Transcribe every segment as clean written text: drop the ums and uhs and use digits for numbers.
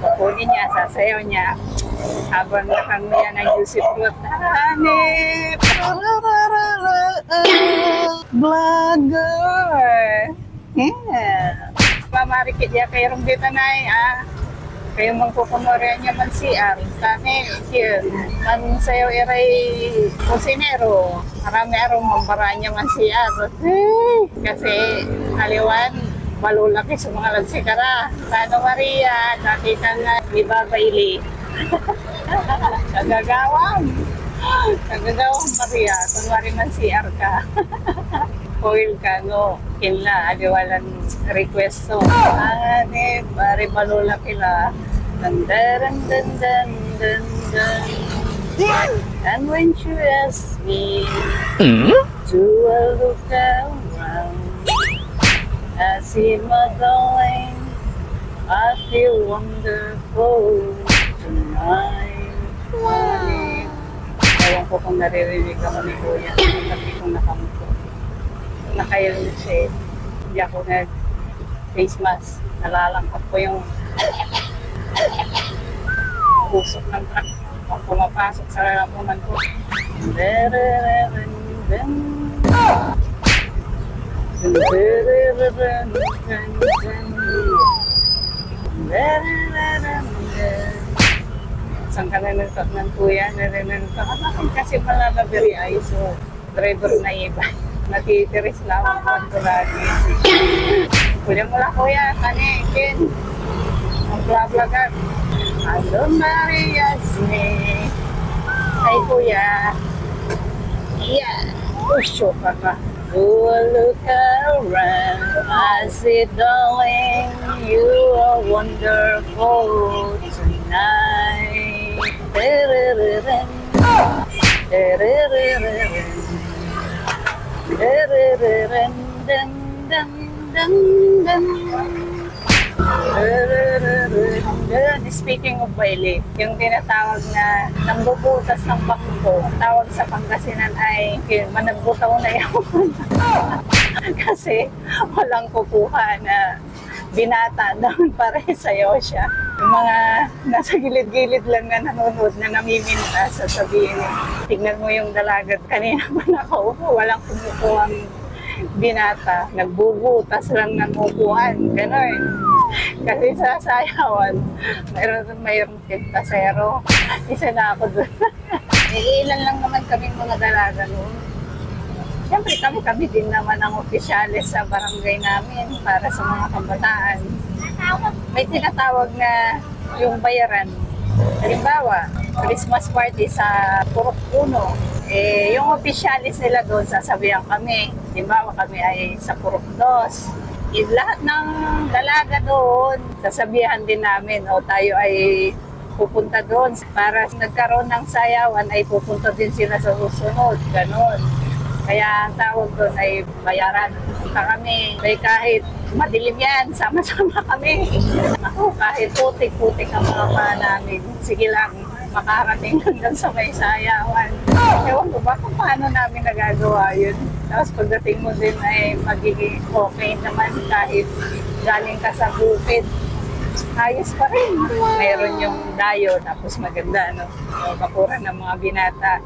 Kukunin niya, sasayaw niya. Habang nakanguya ng juicy fruit. Hanip! Vlogger! Yeah! Mamarikit niya kayo rin dito na kayo mangkukumorya niya man siya. Kami, yun. Man sayo iray kusinero. Marami arong mambara niya man siya. Kasi aliwan, malulaki sa mga lagsikara. Tano Maria, nakita na iba baili. Nagagawang Maria, kunwari man siya ka. Foil ka, no? Kinla, aliwalan request so. Pare malulaki la. Dan dan dan dan dan dan. And when you ask me to look around, I see my darling, I feel wonderful tonight. Ewan ko kung naririnig ako ni Kuya. Hindi kong nakamuto. Naka-helmet siya. Hindi ako nag-face mask. Nalalangkap ko yung usok ng truck. Pag pumapasok sa lalamunan ko. Saan ka nanuntok ng Kuya? Nanuntok ako kasi malalabiri ay so driver na iba. Natitiris lang ako lagi. Kuya mo lang Kuya, kanikin. Ang vlog-vlogan. Hello Maria Smith. Ay Kuya. Yeah. Pusyo ka ka. Do a look around. I see darling, you are wonderful tonight. Speaking of baile, yung tinatawag na nambubutas ng bangko, tawag sa Pangasinan ay managbutaw na yun. Kasi walang kukuha na binata doon para sayaw siya. Yung mga nasa gilid-gilid lang na nanonood na namiminta, sasabihin, tignan mo yung dalagat kanina pa nakaupo, walang kumukuhang binata, nagbubutas lang ng upuan, gano'n. Kasi sa sayawan, mayroong pintasero, isa na ako doon. Ilan lang naman kaming mga dalaga noon. Siyempre kami din naman ang opisyalis sa barangay namin para sa mga kabataan. May tinatawag na yung bayaran. Halimbawa, Christmas party sa Purok 1. Yung opisyalis nila doon, sasabihan kami. Halimbawa, kami ay sa Purok 2. Lahat ng dalaga doon, sasabihan din namin, tayo ay pupunta doon. Para nagkaroon ng sayawan, ay pupunta din sila sa susunod. Ganon. Kaya ang tawag doon ay bayaran. Punta kami. Kahit madilim yan, sama-sama kami. Kahit putik-putik ang mga paa namin. Sige lang, makarating hanggang sa may sayawan. Ewan ko ba kung paano namin nagagawa yun. Tapos pagdating mo din ay magiging okay naman kahit galing ka sa bukid. Ayos pa rin. Mayroon yung dayo, tapos maganda, no? Bakuran ng mga binata.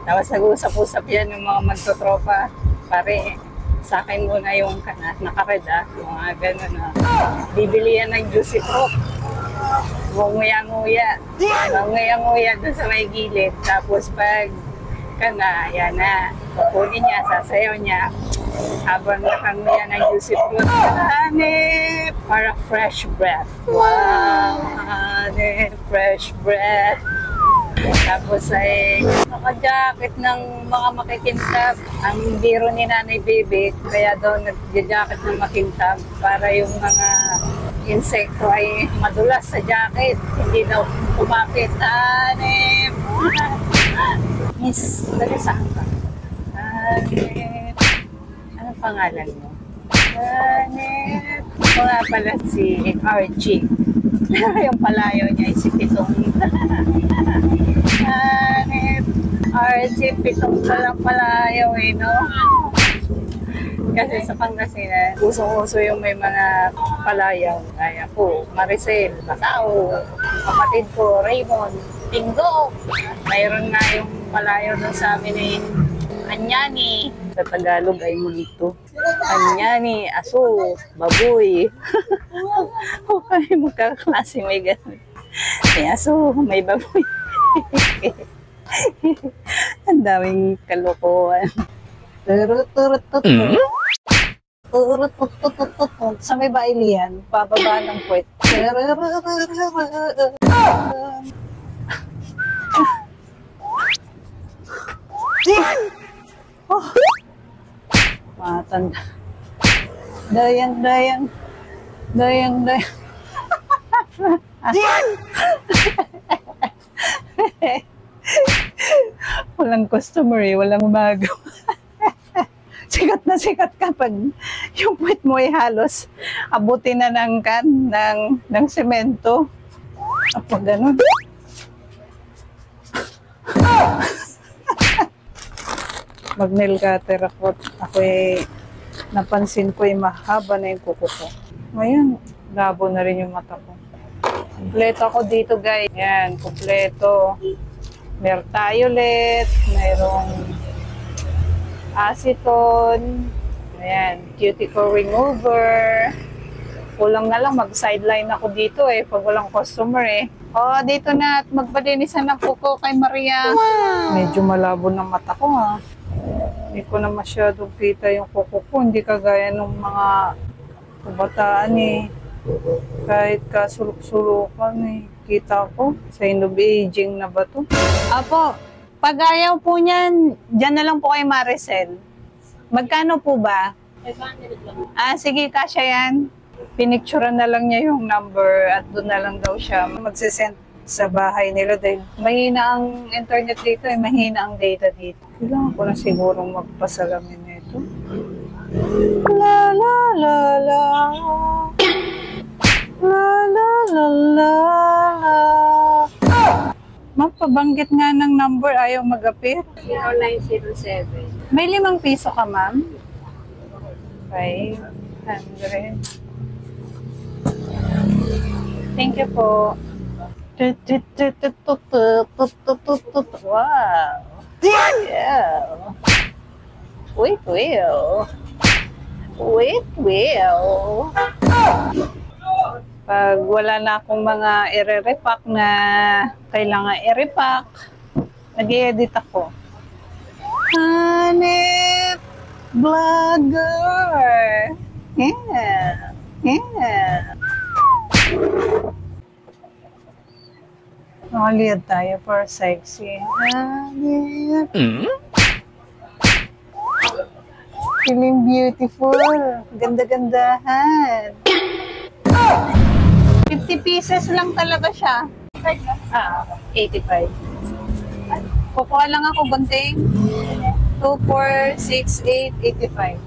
Tapos nag-usap-usap yan yung mga magtotropa. Pare, sa akin muna yung nakared, mga gano'n. Bibili yan ng juicy fruit. Nguya-nguya. Nguya-nguya doon sa may gilid. Tapos pag yan na. Kukunin niya, sasayaw niya. Habang nakanguya ng juicy fruit. Hanip! Para fresh breath. Wow! Hanip! Fresh breath. Tapos ay naka-jacket ng mga makikintab. Ang biro ni Nanay Baby, kaya daw nag-jacket ng makintab para yung mga insekto ay madulas sa jacket. Hindi daw kumapit. Hanip! Miss, saan ka? Hanip! Anong pangalan mo? Hanip! Ito nga pala si Archie. Yung palayo niya ay si Pitong. Hanip! Archie, Pitong palang palayo no? Kasi sa Pangasinan, usong-uso yung may mga palayaw. Kaya po, Maricel, Kasao. Kapatid ko, Raymond. Tinggo. Mayroon nga yung palayo doon sa amin eh. Anyani. Sa Tagalog ay mulito. Anyani, aso, baboy. Okay, magkaklase may ganun. May aso, may baboy. Ang daming kalokohan. Sa may baili yan, pababa ng puwet. Oh. Matanda. Dayang. Walang customer eh, walang umagaw. Sikat na sikat kapag yung puwet mo ay halos abutin na ng semento. Apo ganun. Mag-nail cutter ako. Ako'y napansin ko yung mahaba na yung kuko ko. Ngayon, labo na rin yung mata ko. Kompleto ako dito guys. Yan, kompleto. Meron Tiolet, mayroong acetone, ayan, cuticle remover. Kulang na lang mag-sideline ako dito eh, pag walang customer eh. Oh, dito na at magpadinisan ng kuko kay Maria. Wow. Medyo malabo ng mata ko ha. Hindi ko na masyadong kita yung kuko ko, hindi kagaya ng mga kabataan eh. Kahit kasulok-sulukan eh. Kita ko, sa of aging na ba to? Apo, pag ayaw po niyan, dyan na lang po kay Maricel. Magkano po ba? 500 lang. Ah, sige, kasya yan. Pinicturean na lang niya yung number at doon na lang daw siya magsisend sa bahay nila dahil mahina ang internet dito eh, mahina ang data dito. Kailangan ko na sigurong magpasalamin nito. La la la la. La la la la la. Ma'am, pabanggit nga ng number, ayaw mag-appear. 0907. May 5 piso ka, ma'am? 500. Thank you po. Wow. Yeah. Wait, will. Pag wala na akong mga i-repack na kailangan i-repack, nag-i-edit ako. Hanep Vlogger! Yeah! Yeah! Nakaliyad tayo for sexy. Hanep! Feeling beautiful. Ganda-gandahan. 50 pieces lang talaga siya. 85. Kukuha lang ako, gunting. 2, 4, 6, 8, 85.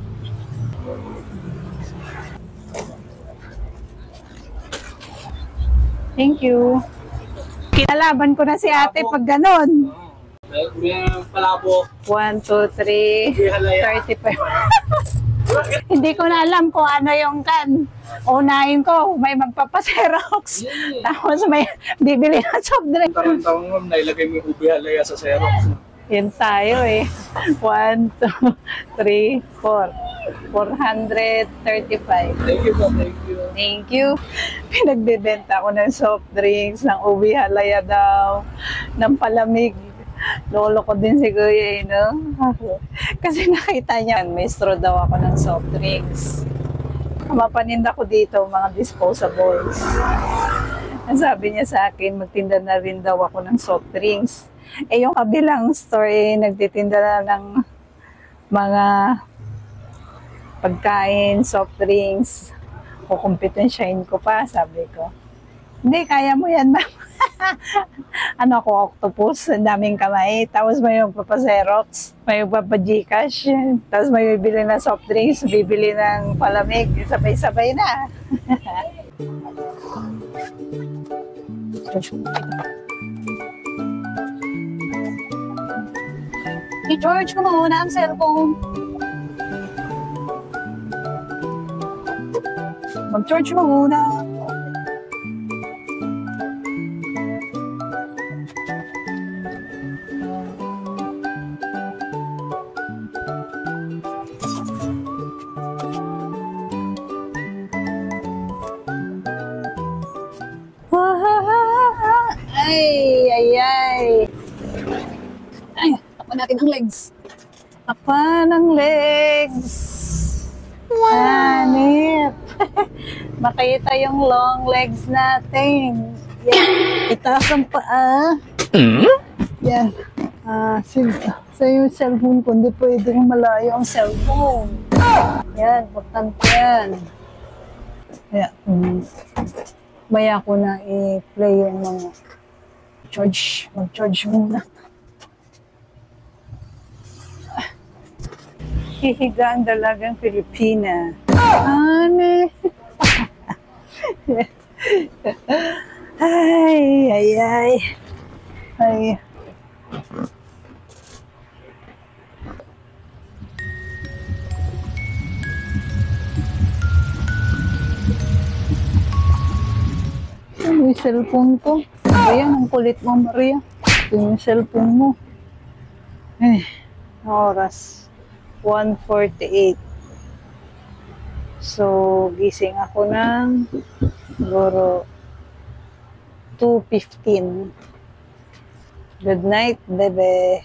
Thank you. Kinalaban ko na si ate pag ganon. Palabo. 1, 2, 3, 35. Hindi ko na alam kung ano yung kan. Unahin ko, may magpapaserox. Tapos may bibili na soft drink. Tarong-tarong ma'am, nailagay mo yung ubi halaya sa Xerox. Yun tayo eh. 1, 2, 3, 4. 435. Thank you po, thank you. Thank you. Pinagbebenta ko ng soft drinks, ng ubi halaya daw, ng palamig. Lolo ko din si Kuya eh, no? Kasi nakita niya, may straw daw ako ng soft drinks. Mapaninda ko dito, mga disposables. Ang sabi niya sa akin, magtinda na rin daw ako ng soft drinks. Eh, yung kabilang store, eh, nagtitinda na ng mga pagkain, soft drinks. Kukumpetensyahin ko pa, sabi ko. Hindi, kaya mo yan, ma'am. Ano ako, octopus, ang daming kamay. Tapos may magpapaserox, may magpapagcash. Tapos may bibili na soft drinks, bibili ng palamig. Sabay-sabay na. I-charge ko muna ang cellphone. Mag-charge mo muna. Ay, ay, ay. Ay, tapan natin ang legs. Tapan ang legs. Hanip. Makita yung long legs natin. Yan. Itaas ang paa. Yan. Sa yung cellphone ko, hindi pwedeng malayo ang cellphone. Yan, importante yan. Kaya, maya ko na i-play yung mga charge. Mag-charge muna. Hihiga ang dalagang Pilipina. Ane. Ay, ay, ay. Ay. Ano yung cellphone ko? Ayan, ang kulit mo, Maria. Ito yung cellphone mo. Ay, oras. 1:48. So, gising ako ng siguro 2:15. Good night, bebe.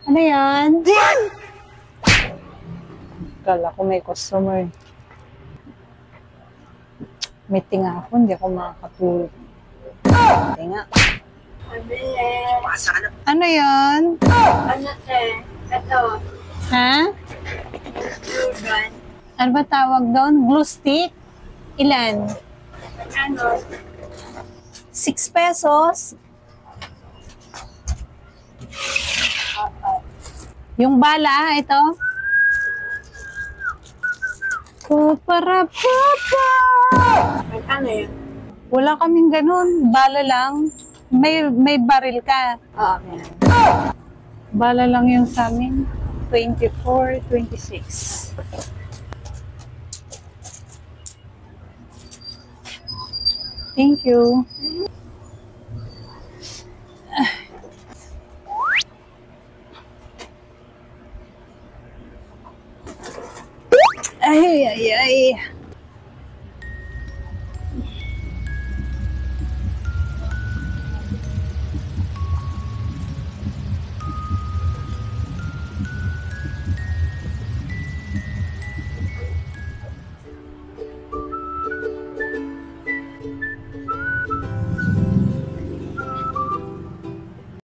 Ano yan? Kala ko may customer. Meeting ako, hindi ako makakatulog. Tinga. Ano yan? Ano te? Ito. Ha? Blue gun. Ano ba tawag doon? Glue stick? Ilan? Ano? 6 pesos? Yung bala, ito? Para papa! Ano yun? Wala kaming ganun. Bala lang. May baril ka. Oo, meron. Bala lang yung sa amin. 24, 26. Thank you. Ay, ay, ay.